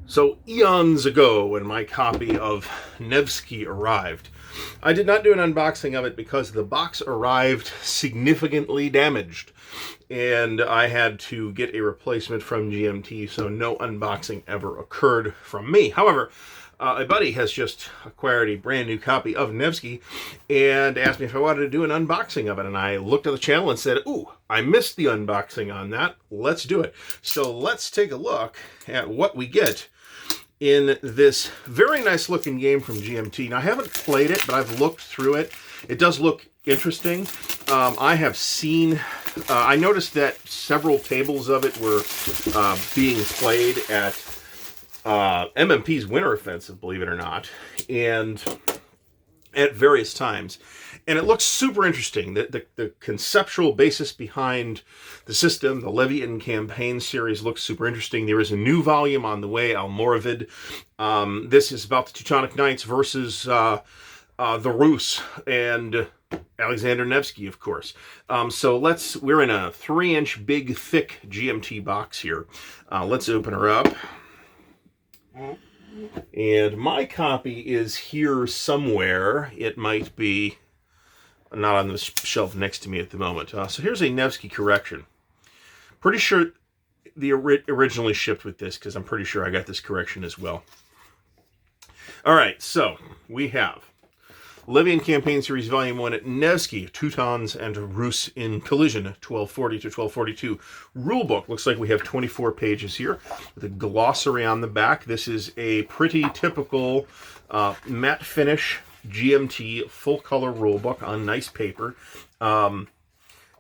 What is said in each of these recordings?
So eons ago, when my copy of Nevsky arrived, I did not do an unboxing of it because the box arrived significantly damaged, and I had to get a replacement from GMT, so no unboxing ever occurred from me. However, a buddy has just acquired a brand new copy of Nevsky and asked me if I wanted to do an unboxing of it. And I looked at the channel and said, ooh, I missed the unboxing on that. Let's do it. So let's take a look at what we get in this very nice looking game from GMT. Now, I haven't played it, but I've looked through it. It does look interesting. I have seen, I noticed that several tables of it were being played at MMP's Winter Offensive, believe it or not, and at various times. And it looks super interesting. The conceptual basis behind the system, the Leviathan campaign series, looks super interesting. There is a new volume on the way, Almoravid. This is about the Teutonic Knights versus the Rus and Alexander Nevsky, of course. So we're in a 3-inch big, thick GMT box here. Let's open her up. And my copy is here somewhere. It might be not on the shelf next to me at the moment. So here's a Nevsky correction. Pretty sure the originally shipped with this, because I'm pretty sure I got this correction as well. All right, so we have Leviathan Campaign Series Volume 1 at Nevsky, Teutons and Rus in Collision, 1240 to 1242. Rulebook, looks like we have 24 pages here with a glossary on the back. This is a pretty typical matte finish GMT full color rulebook on nice paper.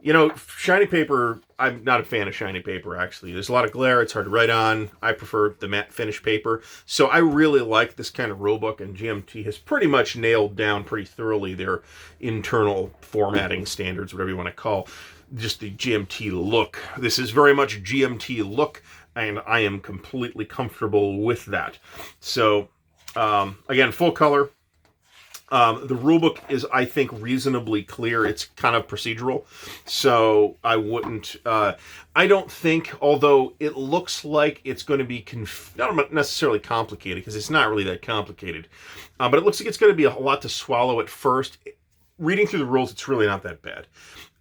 You know, shiny paper, I'm not a fan of shiny paper, actually. There's a lot of glare, it's hard to write on. I prefer the matte finish paper. So I really like this kind of rulebook, and GMT has pretty much nailed down pretty thoroughly their internal formatting standards, whatever you want to call just the GMT look. This is very much GMT look, and I am completely comfortable with that. So, again, full color. The rulebook is, I think, reasonably clear. It's kind of procedural, so I wouldn't, I don't think, although it looks like it's going to be, not necessarily complicated, because it's not really that complicated, but it looks like it's going to be a lot to swallow at first. Reading through the rules, it's really not that bad.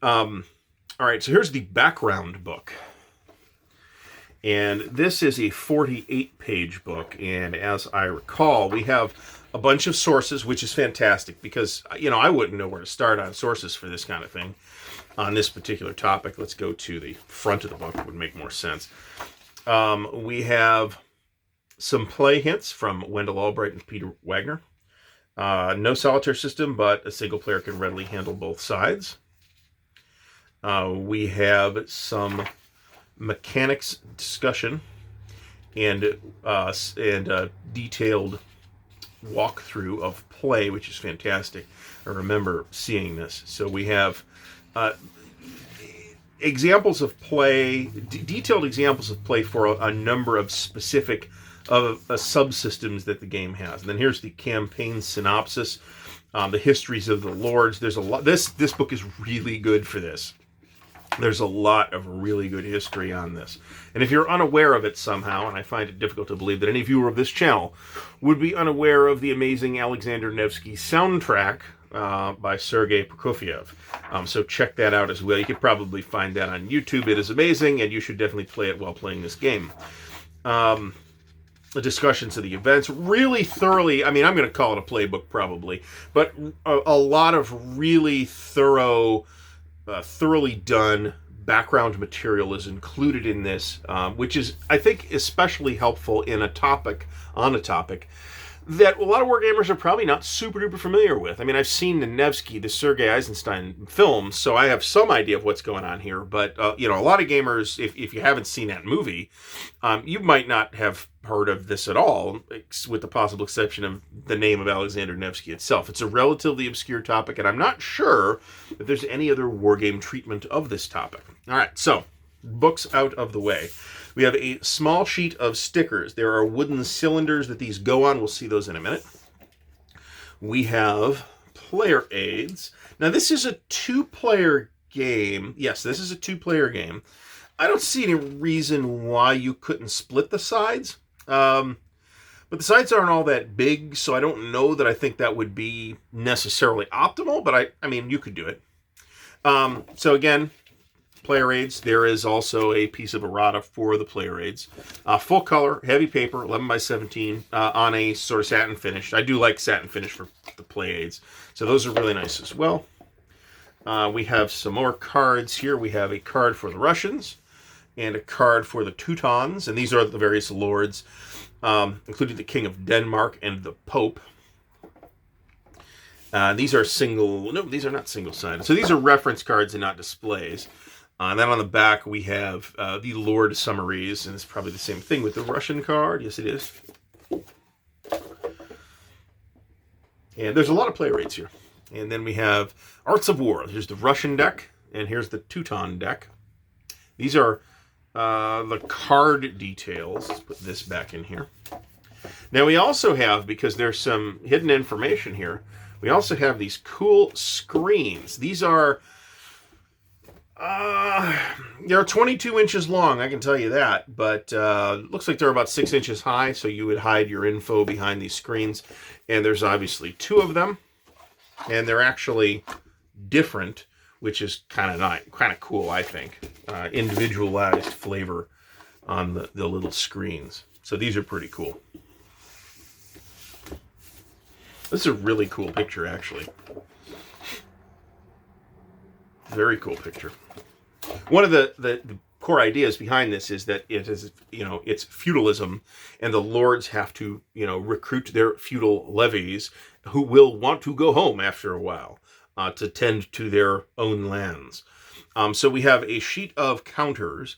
All right, so here's the background book. And this is a 48-page book, and as I recall, we have a bunch of sources, which is fantastic, because, you know, I wouldn't know where to start on sources for this kind of thing on this particular topic. Let's go to the front of the book, would make more sense. We have some play hints from Wendell Albright and Peter Wagner. No solitaire system, but a single player can readily handle both sides. We have some mechanics discussion and detailed walkthrough of play, which is fantastic. I remember seeing this. So we have examples of play, detailed examples of play for a number of specific subsystems that the game has. And then here's the campaign synopsis, the histories of the lords. There's a lot. This book is really good for this. There's a lot of really good history on this. And if you're unaware of it somehow, and I find it difficult to believe that any viewer of this channel would be unaware of the amazing Alexander Nevsky soundtrack by Sergei Prokofiev. So check that out as well. You could probably find that on YouTube. It is amazing, and you should definitely play it while playing this game. The discussions of the events, really thoroughly, I mean, I'm going to call it a playbook probably, but a lot of really thoroughly done background material is included in this, which is, I think, especially helpful on a topic that a lot of wargamers are probably not super duper familiar with. I mean, I've seen the Nevsky, the Sergei Eisenstein films, so I have some idea of what's going on here, but, you know, a lot of gamers, if you haven't seen that movie, you might not have heard of this at all, with the possible exception of the name of Alexander Nevsky itself. It's a relatively obscure topic, and I'm not sure if there's any other wargame treatment of this topic. All right, so, books out of the way. We have a small sheet of stickers. There are wooden cylinders that these go on. We'll see those in a minute. We have player aids. Now, this is a two-player game. Yes, this is a two-player game. I don't see any reason why you couldn't split the sides. But the sides aren't all that big, so I don't know that I think that would be necessarily optimal, but I mean, you could do it. So again, player aids. There is also a piece of errata for the player aids. Full color, heavy paper, 11 by 17, on a sort of satin finish. I do like satin finish for the play aids. So those are really nice as well. We have some more cards here. We have a card for the Russians and a card for the Teutons. And these are the various lords, including the King of Denmark and the Pope. These are these are not single-sided. So these are reference cards and not displays. And then on the back, we have the Lord summaries, and it's probably the same thing with the Russian card. Yes, it is. And there's a lot of player aids here. And then we have Arts of War. Here's the Russian deck, and here's the Teuton deck. These are the card details. Let's put this back in here. Now we also have, because there's some hidden information here, we also have these cool screens. These are... they're 22 inches long, I can tell you that, but looks like they're about 6 inches high, so you would hide your info behind these screens. And there's obviously 2 of them, and they're actually different, which is kind of nice, kind of cool, I think. Individualized flavor on the little screens. So these are pretty cool. This is a really cool picture, actually. Very cool picture. One of the core ideas behind this is that it is, it's feudalism, and the lords have to, recruit their feudal levies who will want to go home after a while to tend to their own lands. So we have a sheet of counters,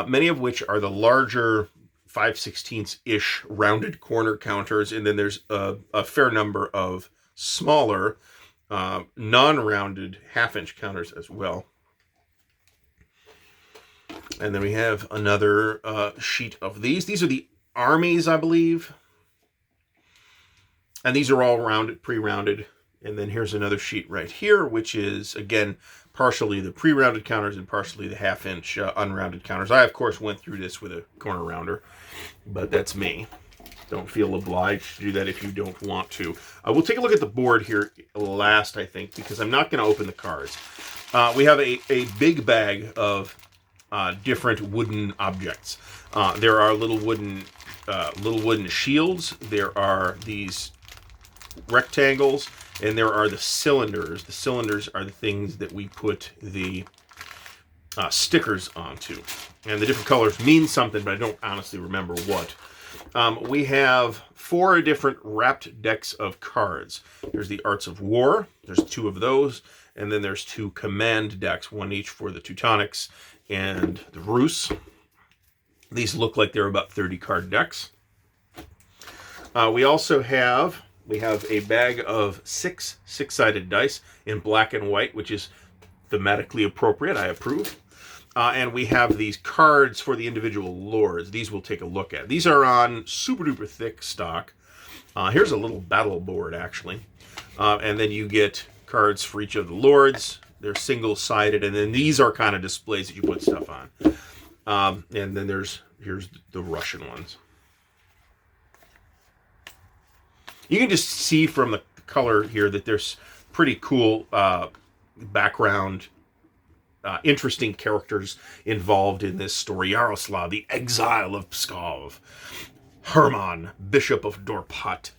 many of which are the larger 5/16-ish rounded corner counters, and then there's a fair number of smaller non-rounded half-inch counters as well. And then we have another sheet of these. These are the armies, I believe. And these are all rounded, pre-rounded. And then here's another sheet right here, which is, again, partially the pre-rounded counters and partially the half-inch unrounded counters. I, of course, went through this with a corner rounder, but that's me. Don't feel obliged to do that if you don't want to. We'll take a look at the board here last, I think, because I'm not going to open the cards. We have a big bag of different wooden objects. There are little wooden shields. There are these rectangles, and there are the cylinders. The cylinders are the things that we put the stickers onto. And the different colors mean something, but I don't honestly remember what. We have 4 different wrapped decks of cards. There's the Arts of War. There's 2 of those. And then there's 2 command decks, 1 each for the Teutonics and the Rus. These look like they're about 30 card decks. We also have a bag of 6 six-sided dice in black and white, which is thematically appropriate. I approve. And we have these cards for the individual lords. These we'll take a look at. These are on super duper thick stock. Here's a little battle board, actually. And then you get cards for each of the lords. They're single-sided, and then these are kind of displays that you put stuff on. And then here's the Russian ones. You can just see from the color here that there's pretty cool background, interesting characters involved in this story. Yaroslav, the exile of Pskov. Herman, Bishop of Dorpat.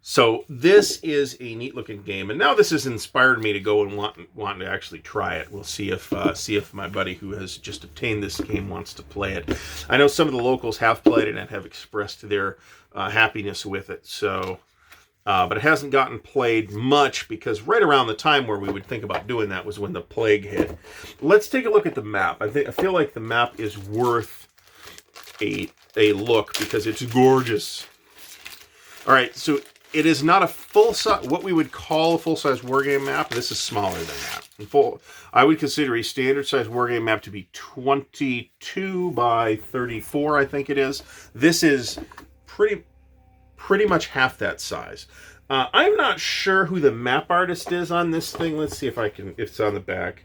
So this is a neat looking game, and now this has inspired me to go and want to actually try it. We'll see if my buddy who has just obtained this game wants to play it. I know some of the locals have played it and have expressed their happiness with it. So, but it hasn't gotten played much because right around the time where we would think about doing that was when the plague hit. Let's take a look at the map. I feel like the map is worth a look because it's gorgeous. All right, so. It is not a full-size, what we would call a full-size wargame map. This is smaller than that. I would consider a standard-size wargame map to be 22 by 34, I think it is. This is pretty much half that size. I'm not sure who the map artist is on this thing. Let's see if it's on the back.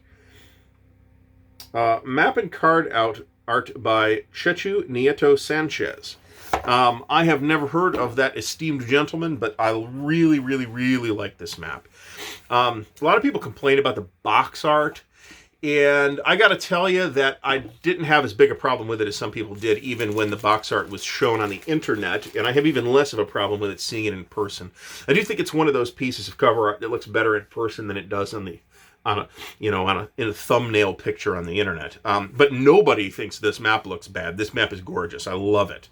Map and card art by Chechu Nieto Sanchez. I have never heard of that esteemed gentleman, but I really, really, really like this map. A lot of people complain about the box art, and I got to tell you that I didn't have as big a problem with it as some people did, even when the box art was shown on the internet, and I have even less of a problem with it seeing it in person. I do think it's one of those pieces of cover art that looks better in person than it does in a thumbnail picture on the internet. But nobody thinks this map looks bad. This map is gorgeous. I love it.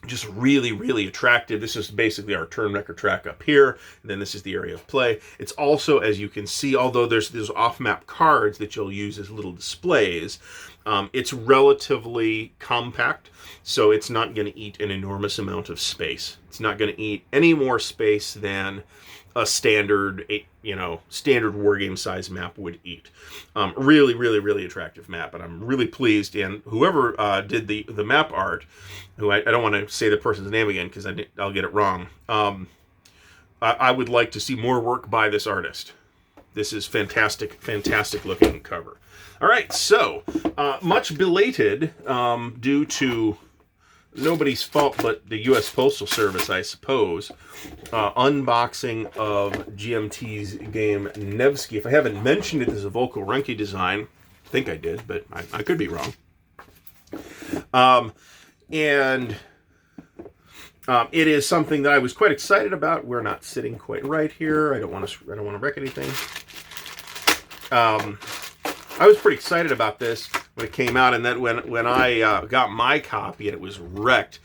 Just really, really attractive. This is basically our turn record track up here, and then this is the area of play. It's also, as you can see, although there's off-map cards that you'll use as little displays, it's relatively compact, so it's not going to eat an enormous amount of space. It's not going to eat any more space than a standard war game size map would eat. Really, really, really attractive map, and I'm really pleased. And whoever did the map art, who I don't want to say the person's name again because I'll get it wrong. I would like to see more work by this artist. This is fantastic, fantastic looking cover. All right, so much belated due to nobody's fault but the U.S. Postal Service, I suppose. Unboxing of GMT's game Nevsky. If I haven't mentioned it, this is a Volko Ruhnke design. I think I did, but I could be wrong. And it is something that I was quite excited about. We're not sitting quite right here. I don't want to wreck anything. I was pretty excited about this when it came out, and then when I got my copy and it was wrecked,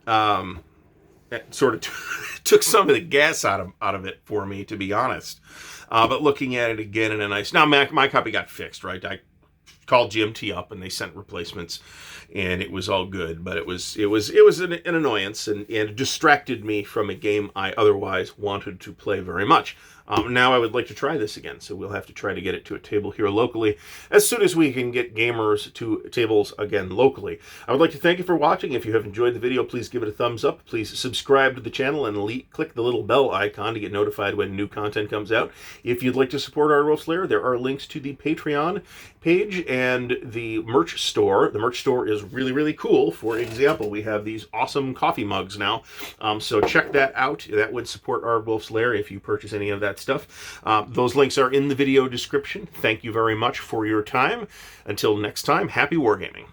it sort of took some of the gas out of it for me, to be honest. But looking at it again in a nice... Now, my copy got fixed, right? I called GMT up, and they sent replacements, and it was all good. But it was an annoyance, and it distracted me from a game I otherwise wanted to play very much. Now I would like to try this again, so we'll have to try to get it to a table here locally as soon as we can get gamers to tables again locally. I would like to thank you for watching. If you have enjoyed the video, please give it a thumbs up. Please subscribe to the channel and click the little bell icon to get notified when new content comes out. If you'd like to support Ardwulf's Lair, there are links to the Patreon page and the merch store. The merch store is really, really cool. For example, we have these awesome coffee mugs now, so check that out. That would support Ardwulf's Lair if you purchase any of that stuff. Those links are in the video description. Thank you very much for your time. Until next time, happy wargaming.